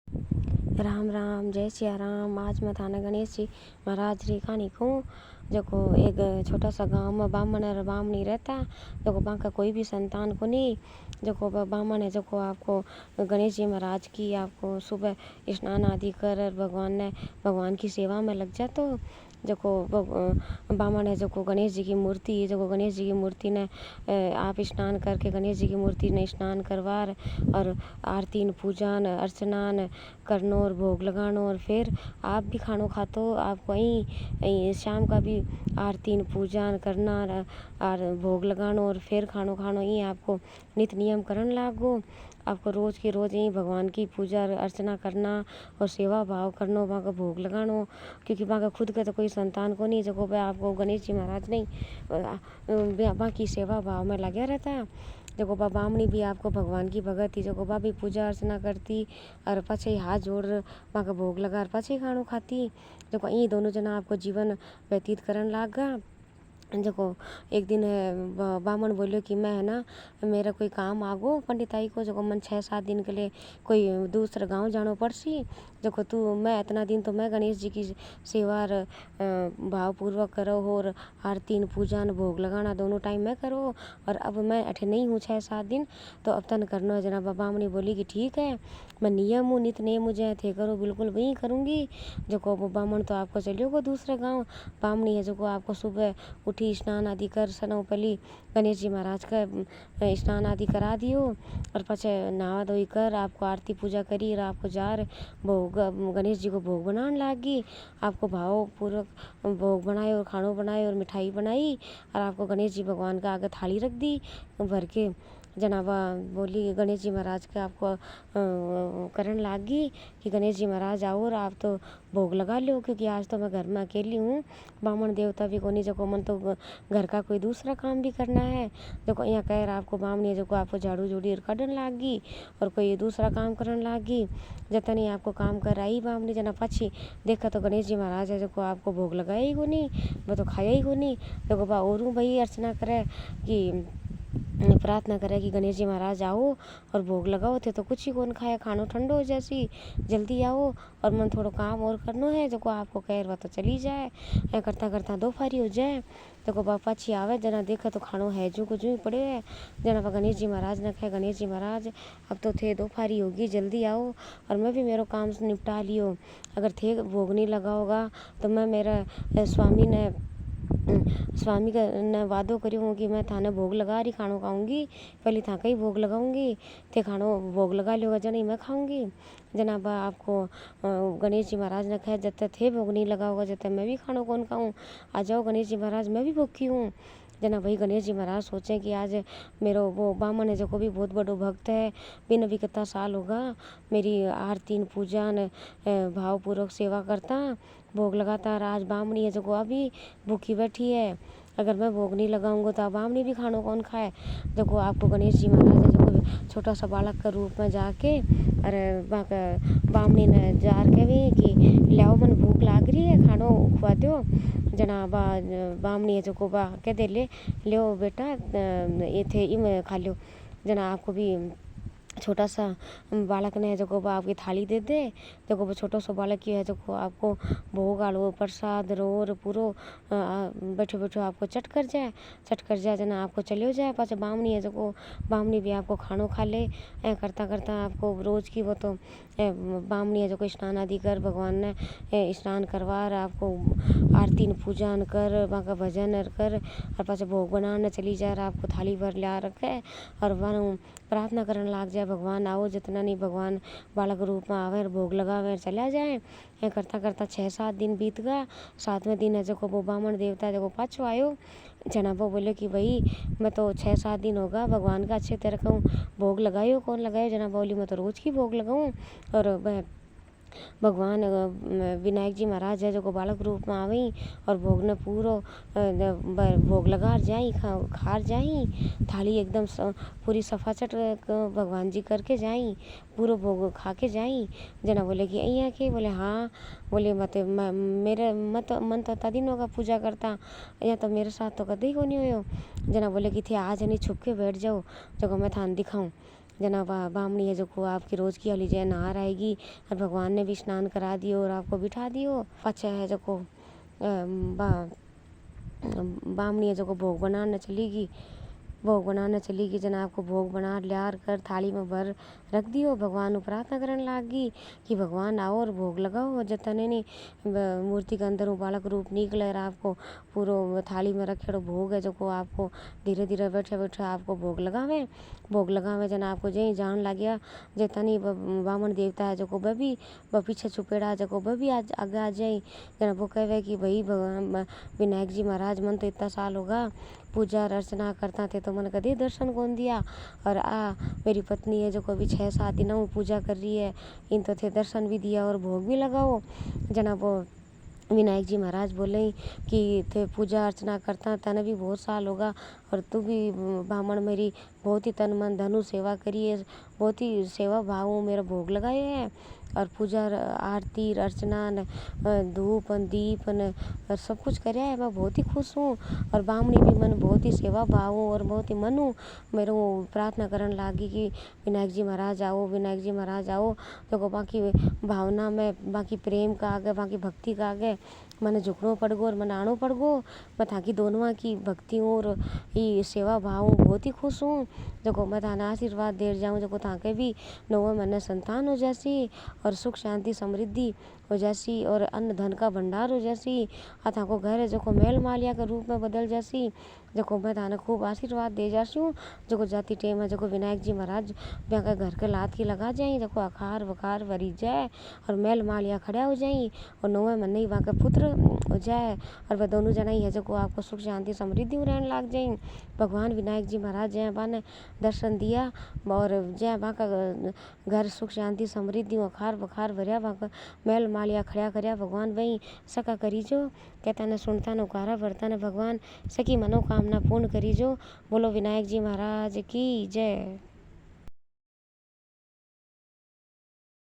राम राम, जय सिया राम। आज मैं थाना गणेश जी महाराज री कहानी कहूँ। जको एक छोटा सा गांव में बामण और बामणी रहता। जको बांका कोई भी संतान को नहीं। जको बामण है जको आपको गणेश जी महाराज की आपको सुबह स्नान आदि कर भगवान की सेवा में लग जातो। जको बामण है जको गणेश जी की मूर्ति है, जको गणेश जी की मूर्ति ने आप स्नान करके गणेश जी की मूर्ति ने स्नान करवार और आरती पूजन अर्चनान करनो और भोग लगानो और फिर आप भी खानो खातो। आपको यहीं शाम का भी आरती पूजन करना और भोग लगानो और फिर खानो खानो यहीं आपको नित नियम करन लागो। आपको रोज के रोज यहीं भगवान की पूजा अर्चना करना और सेवा भाव करनो, वहाँ का भोग लगानो। क्योंकि वहाँ का खुद का तो कोई संतान को नहीं, जको आपको गणेश जी महाराज नहीं बाकी सेवा भाव में लगे रहता है। देखो बामणी भी आपको भगवान की भगत थी, जको भी पूजा अर्चना करती और पछे हाथ जोड़ वहाँ का भोग लगा और पछे खानो खाती। देखो यही दोनों जना आपको जीवन व्यतीत करन लागा। देखो एक दिन बामण बोलियो कि मैं है ना मेरा कोई काम आगो पंडिताई को, जको मन 6-7 दिन के लिए कोई दूसरे गांव जानो पड़सी। देखो तू मैं इतना दिन तो मैं गणेश जी की सेवा भावपूर्वक करो और आरती पूजन भोग लगाना दोनों टाइम मैं करो और अब मैं अठे नहीं हूँ 6-7 दिन, तो अब तन करना है। जना बामणी बोली कि ठीक है, मैं नियम हूँ नित नियम मुझे थे करो बिल्कुल वही करूँगी। जो बामण तो आपको चलियो को दूसरे गाँव। बामणी है जो आपको सुबह उठी स्नान आदि कर सनो पहली गणेश जी महाराज का स्नान आदि करा दियो और पछे नहा धोई कर आपको आरती पूजा करी और आपको जार भोग गणेश जी को भोग बनाने लागी। आपको भाव पूर्वक भोग बनाए और खानो बनाए और मिठाई बनाई और आपको गणेश जी भगवान का आगे थाली रख दी भर के। जनाबा बोली गणेश जी महाराज के आपको करन लागी कि गणेश जी महाराज आओ और आप तो भोग लगा लो, क्योंकि आज तो मैं घर में अकेली हूँ, बामण देवता भी कोनी, जो मन तो घर का कोई दूसरा काम भी करना है। देखो यहाँ कह रहा आपको बामणी जो आपको झाड़ू जोड़ी और कढन लागी और कोई दूसरा काम करन लागी। जतनी आपको काम कर आई बामणी जना पछी देखा तो गणेश जी महाराज है जो आपको भोग लगाया ही को नहीं, वो तो खाया ही को नहीं। देखो बा और भाई अर्चना करे कि प्रार्थना करे कि गणेश जी महाराज आओ और भोग लगाओ थे तो कुछ ही कौन खाया, खानो ठंडो हो जैसी जल्दी आओ और मन थोड़ा काम और करनो है जो आपको कह रहा तो चली जाए। या करता करता दोपहरी हो जाए। देखो बापा छी आवे जना देखा तो खानो है जो कुछ ही पड़े है। जना गणेश जी महाराज ने कहे गणेश जी महाराज अब तो थे दोपहरी होगी जल्दी आओ और मैं भी मेरा काम निपटा लियो। अगर थे भोग नहीं लगा होगा तो मैं मेरा स्वामी का ने वादो करियो हूँ कि मैं थाने भोग लगा रही खानो खाऊंगी, पहले था ही भोग लगाऊंगी थे खानो भोग लगा लियोगा जनी मैं खाऊंगी। जनाब आपको गणेश जी महाराज ने कहा जब तक थे भोग नहीं लगा होगा जब तक मैं भी खानो कौन खाऊं, आ जाओ गणेश जी महाराज मैं भी भूखी हूँ। जना भाई गणेश जी महाराज सोचे कि आज मेरो वो बामण है जो भी बहुत बड़ो भक्त है, बिन अभी कितना साल होगा मेरी आरती पूजन भावपूर्वक सेवा करता भोग लगाता, और आज बामणी है जो अभी भूखी बैठी है, अगर मैं भोग नहीं लगाऊंगा तो बामणी भी खानो कौन खाए। देखो आपको गणेश जी महाराज है जो छोटा सा बालक का रूप में जाके अरे बामणी ने जार के भी कि लियाओ मन भूख लाग रही है खानो खुआ दो। जना बामणी है जो कह दे ले बेटा ये थे इम खा लो। जना आपको भी छोटा सा बालक ने जो आपकी थाली दे दे, देखो वो छोटा सा बालक ही है जो आपको भोग आलो प्रसाद रोर पूरो बैठो बैठो आपको चट कर जाए जना आपको चलियो जाए। पास बामणी है जो बामणी भी आपको खानो खा ले। करता करता आपको रोज की वो तो बामणी है जो स्नान आदि कर भगवान ने स्नान करवार आपको आरती पूजन कर वहाँ का भजन कर और पास भोग बनाने चली जाए, आपको थाली भर ला रखे और वह प्रार्थना करने लाग जाए भगवान आओ, जितना नहीं भगवान बालक रूप में आवे और भोग लगावे चला जाए। करता करता 6-7 दिन बीत गया। 7वें दिन है जो वो बामण देवता जो पाछो आयो। जना वो बोले कि भाई मैं तो 6-7 दिन होगा भगवान का अच्छे तरह कहूँ भोग लगायो कौन लगायो। जना बोली मैं तो रोज की भोग लगाऊँ और भगवान विनायक जी महाराज है जो बालक रूप में आई और भोग ने पूरो भोग लगा जाई खार जाई थाली एकदम पूरी सफाचट भगवान जी करके जाई पूरो भोग खा के जाई। जना बोले कि अइया के बोले हाँ, बोले मत मेरे मत मन तो तदिन होगा पूजा करता, या तो मेरे साथ तो कभी को नहीं हो। जना बोले कि थे आज नहीं छुप के बैठ जाओ जो मैं थान दिखाऊं। जना बामणी है जो आपकी रोज की हली जय नहा रहेगी और भगवान ने भी स्नान करा दियो और आपको बिठा दियो। पछे है जो बामणी है जो भोग बनाने चलेगी जना आपको भोग बना लियार कर थाली में भर रख दियो। भगवान को प्रार्थना करने लागी कि भगवान आओ और भोग लगाओ। जतने नहीं मूर्ति के अंदर बालक रूप निकले और आपको पूरा थाली में रखेड़ो भोग है जो आपको धीरे धीरे बैठे बैठे आपको भोग लगावे जना आपको जही जान लग गया जतनी बामन देवता है जो वह भी पीछे छुपेड़ा जो वह भी आज आगे आ जाए। जना वो कहे कि भाई भगवान विनायक जी महाराज मन तो इतना साल होगा पूजा अर्चना करता थे तो मन कभी दर्शन कौन दिया और मेरी पत्नी है जो कभी 6-7 दिनों पूजा कर रही है इन तो थे दर्शन भी दिया और भोग भी लगाओ। जना वो विनायक जी महाराज बोले कि थे पूजा अर्चना करता तने भी बहुत साल होगा और तू भी ब्राह्मण मेरी बहुत ही तन मन धनु सेवा करी है बहुत ही सेवा भाव मेरा भोग लगाए है और पूजा आरती अर्चना धूप दीप और सब कुछ कराया है। मैं बहुत ही खुश हूँ और बामणी भी मन बहुत ही सेवा भाव और बहुत ही मन हूँ मेरे प्रार्थना करने लागी कि विनायक जी महाराज आओ तो बाकी भावना में बाकी प्रेम का आगे बाकी भक्ति का आगे मैंने झुकनो पड़गो और मैंने आनो पड़गो। मैं थाकी दोनों की भक्ति और ये सेवा भाव बहुत ही खुश हूँ जो मैं थाने आशीर्वाद दे जाऊँ जो थाके भी नौ महीने संतान हो जैसी और सुख शांति समृद्धि हो जैसी और अन्न धन का भंडार हो जैसी थाको घर है जो मेल मालिया के रूप में बदल जैसी जो मैं थाने खूब आशीर्वाद दे जासी हूँ जो जाती टेम है जो विनायक जी महाराज ब्याह के घर के लात की लगा जाए जो अखार वखार भरी जाए और मेल मालिया खड़ा हो जाए और 9 महीने वहाँ के पुत्र हो जाए और वह दोनों जना ही है जो आपको सुख शांति समृद्धि रहने लग जाए। भगवान विनायक जी महाराज जय बा ने दर्शन दिया और जय बा का घर सुख शांति समृद्धि अखार वखार भरिया वहाँ का मेल मालिया खड़ा करया भगवान वही सका करी जो कहता ने सुनता ने उकारा भरता ने भगवान सकी मनोकामना पूर्ण करी जो। बोलो विनायक जी महाराज की जय।